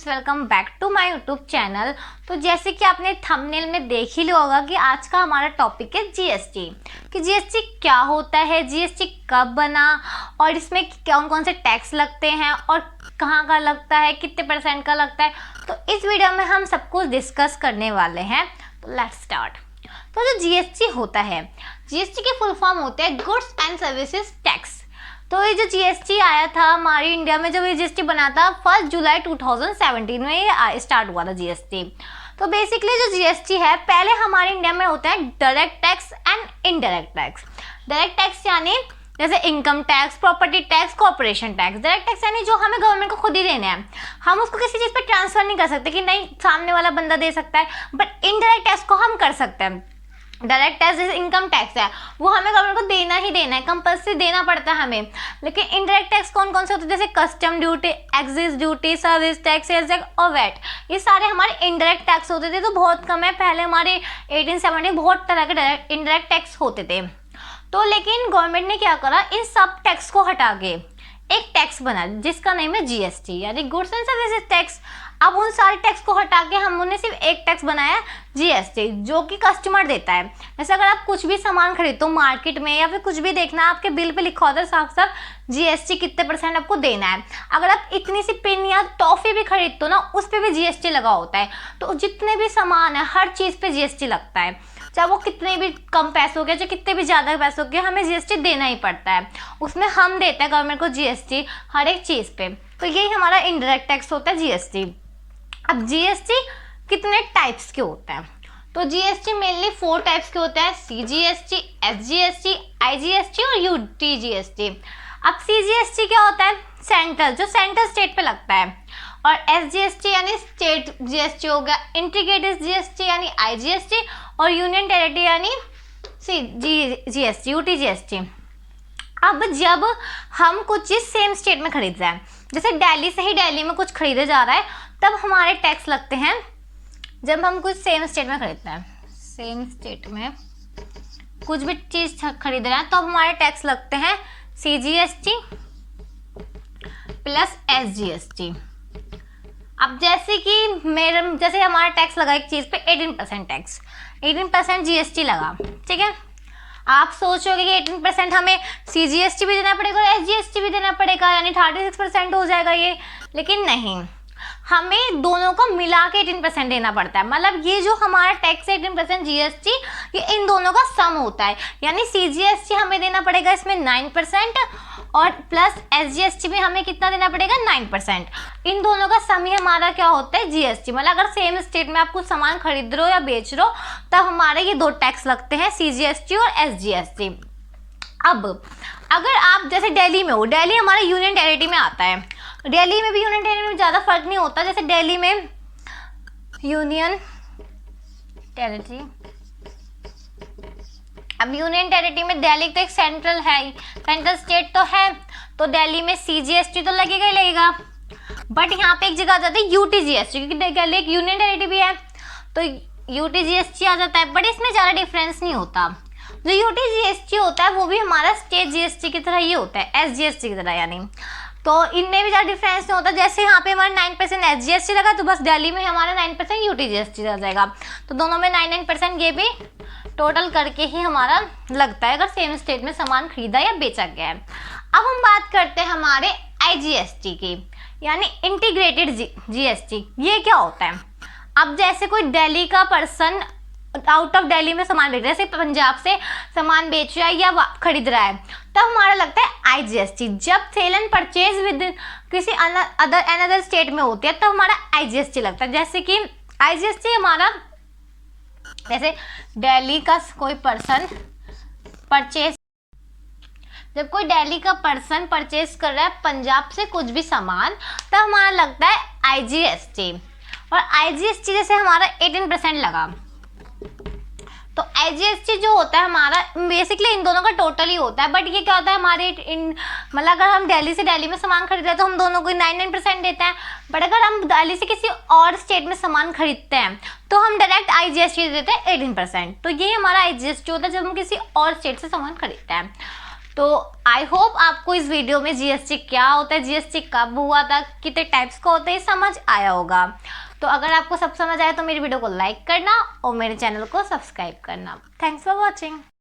Friends, welcome back to my YouTube channel. तो जैसे कि आपने थंबनेल में देख ही लिया होगा कि आज का हमारा टॉपिक है जीएसटी। कि जीएसटी क्या होता है, जीएसटी कब बना और इसमें कौन कौन से टैक्स लगते हैं और कहाँ का लगता है, कितने परसेंट का लगता है। तो इस वीडियो में हम सब कुछ डिस्कस करने वाले हैं। तो लेट्स स्टार्ट। तो जो जीएसटी होता है, जीएसटी की फुल फॉर्म होते हैं गुड्स एंड सर्विसेज टैक्स। तो ये जो जीएसटी आया था हमारी इंडिया में, जब ये जीएसटी बना था 1 जुलाई 2017 में ये स्टार्ट हुआ था जीएसटी। तो बेसिकली जो जीएसटी है, पहले हमारे इंडिया में होता है direct tax and indirect tax. Direct tax यानी जैसे income tax, property tax, corporation tax. Direct tax यानी जो हमें गवर्नमेंट को खुद ही देना है, हम उसको किसी चीज़ पे ट्रांसफर नहीं कर सकते कि नहीं सामने वाला बंदा दे सकता है। बट इनडायरेक्ट टैक्स को हम कर सकते हैं। डायरेक्ट टैक्स जैसे इनकम टैक्स है, वो हमें गवर्नमेंट को देना ही देना है, कंपल्सरी देना पड़ता है हमें। लेकिन इनडायरेक्ट टैक्स कौन कौन से होते हैं, जैसे custom duty, excise duty, service tax, sales tax और वैट। ये सारे हमारे इनडायरेक्ट टैक्स होते थे। तो बहुत कम है, पहले हमारे 1870 बहुत तरह के इनडायरेक्ट टैक्स होते थे। तो लेकिन गवर्नमेंट ने क्या करा, इन सब टैक्स को हटा के एक टैक्स बना जिसका नेम है जीएसटी यानी गुड्स एंड सर्विसेज टैक्स। अब उन सारे टैक्स को हटा के हमने सिर्फ एक टैक्स बनाया जीएसटी, जो कि कस्टमर देता है। जैसे अगर आप कुछ भी सामान खरीदते हो मार्केट में या फिर कुछ भी देखना, आपके बिल पे लिखा होता है साफ साफ जीएसटी कितने परसेंट आपको देना है। अगर आप इतनी सी पेन या टॉफी भी खरीदते हो ना, उस पर भी जीएसटी लगा होता है। तो जितने भी सामान है हर चीज़ पे जीएसटी लगता है, चाहे वो कितने भी कम पैसों के, चाहे कितने भी ज़्यादा पैसों के, हमें जीएसटी देना ही पड़ता है। उसमें हम देते हैं गवर्नमेंट को जीएसटी हर एक चीज़ पे। तो यही हमारा इनडायरेक्ट टैक्स होता है जीएसटी। अब जीएसटी कितने टाइप्स के होते हैं, तो जीएसटी मेनली 4 टाइप्स के होते हैं, सीजीएसटी, एसजीएसटी, आईजीएसटी और यूटीजीएसटी। अब सीजीएसटी क्या होता है, सेंट्रल, जो सेंट्रल स्टेट पे लगता है। और एसजीएसटी यानी स्टेट जीएसटी हो गया, इंटीग्रेटेड जीएसटी यानी आईजीएसटी और यूनियन टेरिटरी यानी जीएसटी, यूटीजीएसटी। अब जब हम कुछ चीज़ सेम स्टेट में खरीद रहे हैं, जैसे दिल्ली से ही दिल्ली में कुछ खरीदे जा रहा है, तब हमारे टैक्स लगते हैं। जब हम कुछ सेम स्टेट में खरीदते हैं, सेम स्टेट में कुछ भी चीज़ खरीद रहे हैं, तो हमारे टैक्स लगते हैं सीजीएसटी प्लस एसजीएसटी। अब जैसे कि जैसे हमारा टैक्स लगा एक चीज़ पे 18% टैक्स, 18% जीएसटी लगा, ठीक है। आप सोचोगे कि 18% हमें सीजीएसटी भी देना पड़ेगा और एसजीएसटी भी देना पड़ेगा, यानी 36% हो जाएगा ये। लेकिन नहीं, हमें दोनों को मिला के 18% देना पड़ता है। मतलब ये जो हमारा टैक्स है 18% जीएसटी, ये इन दोनों का सम होता है। यानी सीजीएसटी हमें देना पड़ेगा इसमें 9% और प्लस एसजीएसटी भी हमें कितना देना पड़ेगा, 9%। इन दोनों का सम ही हमारा क्या होता है, जीएसटी। मतलब अगर सेम स्टेट में आप कुछ सामान खरीद रहे हो या बेच रहे हो, तब हमारे ये 2 टैक्स लगते हैं, सीजीएसटी और एसजीएसटी। अब अगर आप जैसे दिल्ली में हो, दिल्ली हमारे यूनियन टेरिटरी में आता है। दिल्ली में भी यूनियन टेरिटरी में ज़्यादा फर्क नहीं होता। जैसे दिल्ली में यूनियन टेरिटरी, अब यूनियन टेरिटरी में दिल्ली तो एक सेंट्रल है, सेंट्रल स्टेट तो है, तो दिल्ली में सीजीएसटी तो लगेगा ही लगेगा। बट यहाँ पे एक जगह आ जाती है यूटीजीएसटी, क्योंकि दिल्ली एक यूनियन टेरिटरी भी है, तो यूटीजीएसटी आ जाता है। बट इसमें ज़्यादा डिफरेंस नहीं होता। जो यूटीजीएसटी होता है वो भी हमारा स्टेट जीएसटी की तरह ही होता है, एसजीएसटी की तरह यानी। तो इनमें भी ज़्यादा डिफरेंस नहीं होता। जैसे यहाँ पे हमारा 9% एसजीएसटी लगा, तो बस दिल्ली में हमारा 9% यूटीजीएसटी आ जाएगा। तो दोनों में 9% ये भी टोटल करके ही हमारा लगता है, अगर सेम स्टेट में सामान खरीदा या बेचा गया है। अब हम बात करते हैं हमारे आईजीएसटी की, यानी इंटीग्रेटेड जीएसटी। ये क्या होता है, अब जैसे कोई दिल्ली का पर्सन आउट ऑफ दिल्ली में सामान बेच रहा है, जैसे पंजाब से सामान बेच रहा है या खरीद रहा है, तब हमारा लगता है आईजीएसटी। जब सेल एंड परचेज विद किसी अनदर स्टेट में होती है, तब हमारा आईजीएसटी लगता है। जैसे कि आईजीएसटी हमारा, जैसे दिल्ली का कोई पर्सन परचेज, जब कोई दिल्ली का पर्सन परचेज कर रहा है पंजाब से कुछ भी सामान, तब हमारा लगता है आईजीएसटी। और आईजीएसटी जैसे हमारा 18% लगा, तो आईजीएसटी जो होता है हमारा बेसिकली इन दोनों का टोटल ही होता है। बट ये क्या होता है हमारे मतलब अगर हम दिल्ली से दिल्ली में सामान खरीदते हैं तो हम दोनों को 9% देते हैं। बट अगर हम दिल्ली से किसी और स्टेट में सामान खरीदते हैं तो हम डायरेक्ट आईजीएसटी देते हैं 18%। तो ये हमारा आईजीएसटी होता है जब हम किसी और स्टेट से सामान खरीदते हैं। तो आई होप आपको इस वीडियो में जीएसटी क्या होता है, जीएसटी कब हुआ था, कितने टाइप्स का होता है, ये समझ आया होगा। तो अगर आपको सब समझ आया तो मेरी वीडियो को लाइक करना और मेरे चैनल को सब्सक्राइब करना। Thanks for watching.